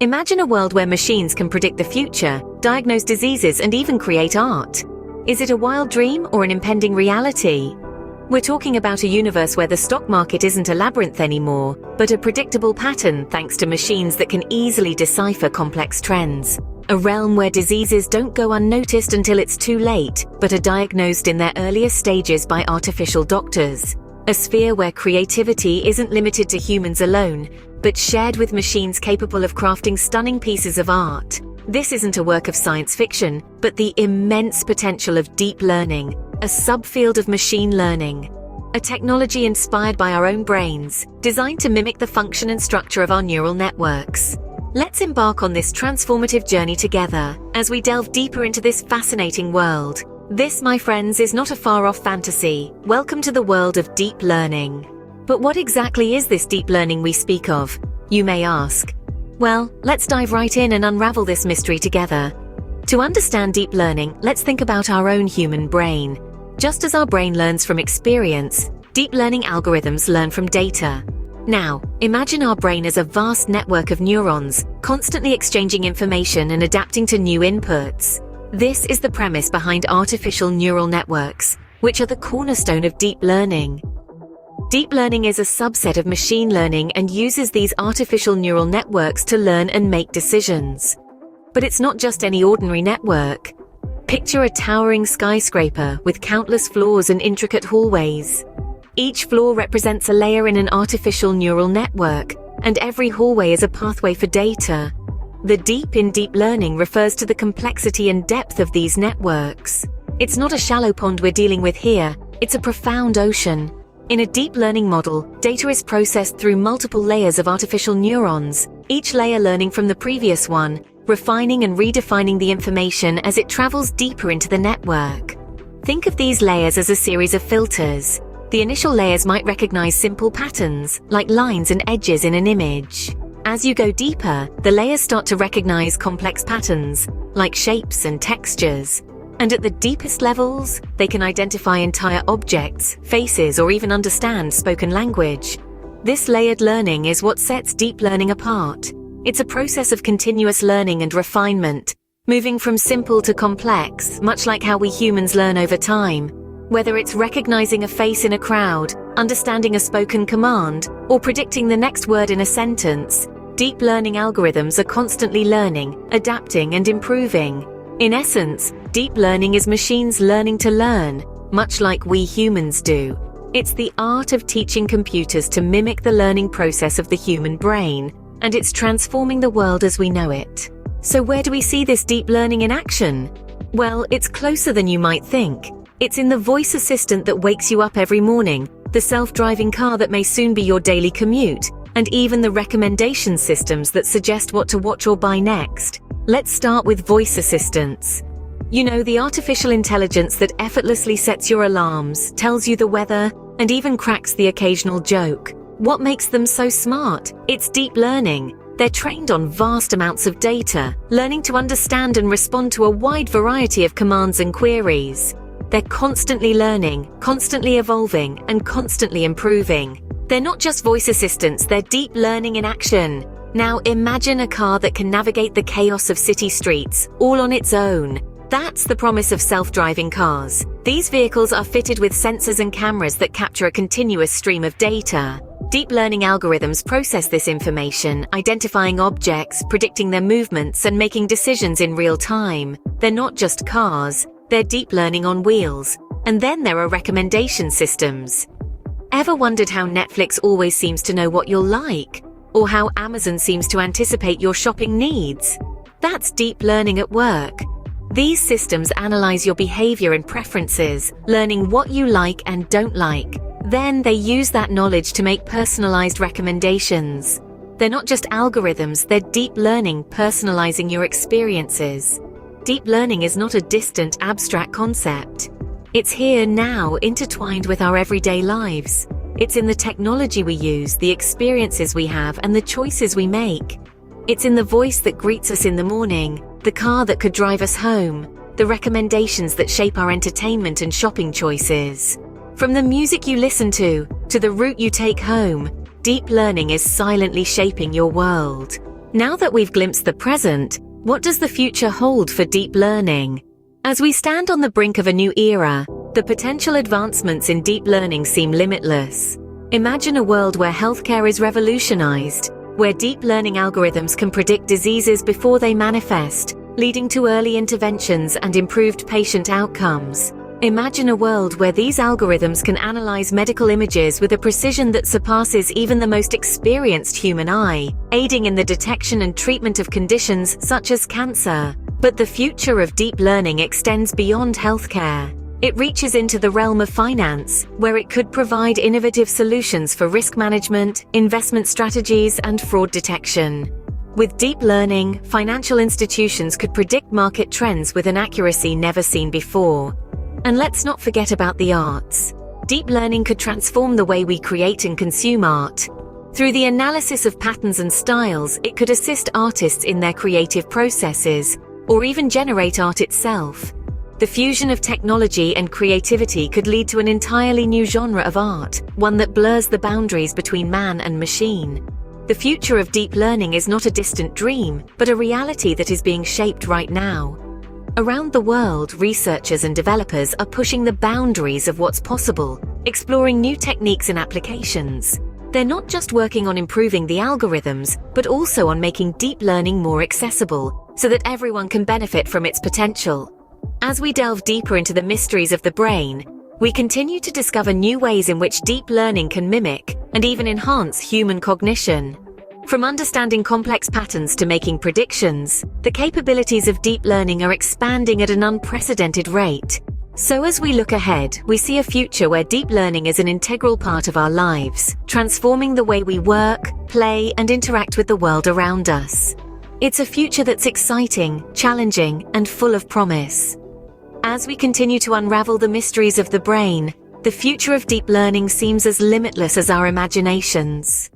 Imagine a world where machines can predict the future, diagnose diseases, and even create art. Is it a wild dream or an impending reality? We're talking about a universe where the stock market isn't a labyrinth anymore, but a predictable pattern thanks to machines that can easily decipher complex trends. A realm where diseases don't go unnoticed until it's too late, but are diagnosed in their earliest stages by artificial doctors. A sphere where creativity isn't limited to humans alone, but shared with machines capable of crafting stunning pieces of art. This isn't a work of science fiction, but the immense potential of deep learning, a subfield of machine learning. A technology inspired by our own brains, designed to mimic the function and structure of our neural networks. Let's embark on this transformative journey together as we delve deeper into this fascinating world. This, my friends, is not a far-off fantasy. Welcome to the world of deep learning. But what exactly is this deep learning we speak of, you may ask? Well, let's dive right in and unravel this mystery together. To understand deep learning, let's think about our own human brain. Just as our brain learns from experience, deep learning algorithms learn from data. Now, imagine our brain as a vast network of neurons, constantly exchanging information and adapting to new inputs. This is the premise behind artificial neural networks, which are the cornerstone of deep learning. Deep learning is a subset of machine learning and uses these artificial neural networks to learn and make decisions. But it's not just any ordinary network. Picture a towering skyscraper with countless floors and intricate hallways. Each floor represents a layer in an artificial neural network, and every hallway is a pathway for data. The deep in deep learning refers to the complexity and depth of these networks. It's not a shallow pond we're dealing with here, it's a profound ocean. In a deep learning model, data is processed through multiple layers of artificial neurons, each layer learning from the previous one, refining and redefining the information as it travels deeper into the network. Think of these layers as a series of filters. The initial layers might recognize simple patterns, like lines and edges in an image. As you go deeper, the layers start to recognize complex patterns, like shapes and textures. And at the deepest levels, they can identify entire objects, faces, or even understand spoken language. This layered learning is what sets deep learning apart. It's a process of continuous learning and refinement, moving from simple to complex, much like how we humans learn over time. Whether it's recognizing a face in a crowd, understanding a spoken command, or predicting the next word in a sentence, deep learning algorithms are constantly learning, adapting, and improving. In essence, deep learning is machines learning to learn, much like we humans do. It's the art of teaching computers to mimic the learning process of the human brain, and it's transforming the world as we know it. So where do we see this deep learning in action? Well, it's closer than you might think. It's in the voice assistant that wakes you up every morning, the self-driving car that may soon be your daily commute, and even the recommendation systems that suggest what to watch or buy next. Let's start with voice assistants. You know, the artificial intelligence that effortlessly sets your alarms, tells you the weather, and even cracks the occasional joke. What makes them so smart? It's deep learning. They're trained on vast amounts of data, learning to understand and respond to a wide variety of commands and queries. They're constantly learning, constantly evolving, and constantly improving. They're not just voice assistants, they're deep learning in action. Now imagine a car that can navigate the chaos of city streets, all on its own. That's the promise of self-driving cars. These vehicles are fitted with sensors and cameras that capture a continuous stream of data. Deep learning algorithms process this information, identifying objects, predicting their movements, and making decisions in real time. They're not just cars, they're deep learning on wheels. And then there are recommendation systems. Ever wondered how Netflix always seems to know what you'll like? Or how Amazon seems to anticipate your shopping needs? That's deep learning at work. These systems analyze your behavior and preferences, learning what you like and don't like. Then they use that knowledge to make personalized recommendations. They're not just algorithms, they're deep learning, personalizing your experiences. Deep learning is not a distant, abstract concept. It's here now, intertwined with our everyday lives. It's in the technology we use, the experiences we have, and the choices we make. It's in the voice that greets us in the morning, the car that could drive us home, the recommendations that shape our entertainment and shopping choices. From the music you listen to the route you take home, deep learning is silently shaping your world. Now that we've glimpsed the present, what does the future hold for deep learning? As we stand on the brink of a new era, the potential advancements in deep learning seem limitless. Imagine a world where healthcare is revolutionized, where deep learning algorithms can predict diseases before they manifest, leading to early interventions and improved patient outcomes. Imagine a world where these algorithms can analyze medical images with a precision that surpasses even the most experienced human eye, aiding in the detection and treatment of conditions such as cancer. But the future of deep learning extends beyond healthcare. It reaches into the realm of finance, where it could provide innovative solutions for risk management, investment strategies, and fraud detection. With deep learning, financial institutions could predict market trends with an accuracy never seen before. And let's not forget about the arts. Deep learning could transform the way we create and consume art. Through the analysis of patterns and styles, it could assist artists in their creative processes, or even generate art itself. The fusion of technology and creativity could lead to an entirely new genre of art, one that blurs the boundaries between man and machine. The future of deep learning is not a distant dream, but a reality that is being shaped right now. Around the world, researchers and developers are pushing the boundaries of what's possible, exploring new techniques and applications. They're not just working on improving the algorithms, but also on making deep learning more accessible, so that everyone can benefit from its potential. As we delve deeper into the mysteries of the brain, we continue to discover new ways in which deep learning can mimic and even enhance human cognition. From understanding complex patterns to making predictions, the capabilities of deep learning are expanding at an unprecedented rate. So as we look ahead, we see a future where deep learning is an integral part of our lives, transforming the way we work, play, and interact with the world around us. It's a future that's exciting, challenging, and full of promise. As we continue to unravel the mysteries of the brain, the future of deep learning seems as limitless as our imaginations.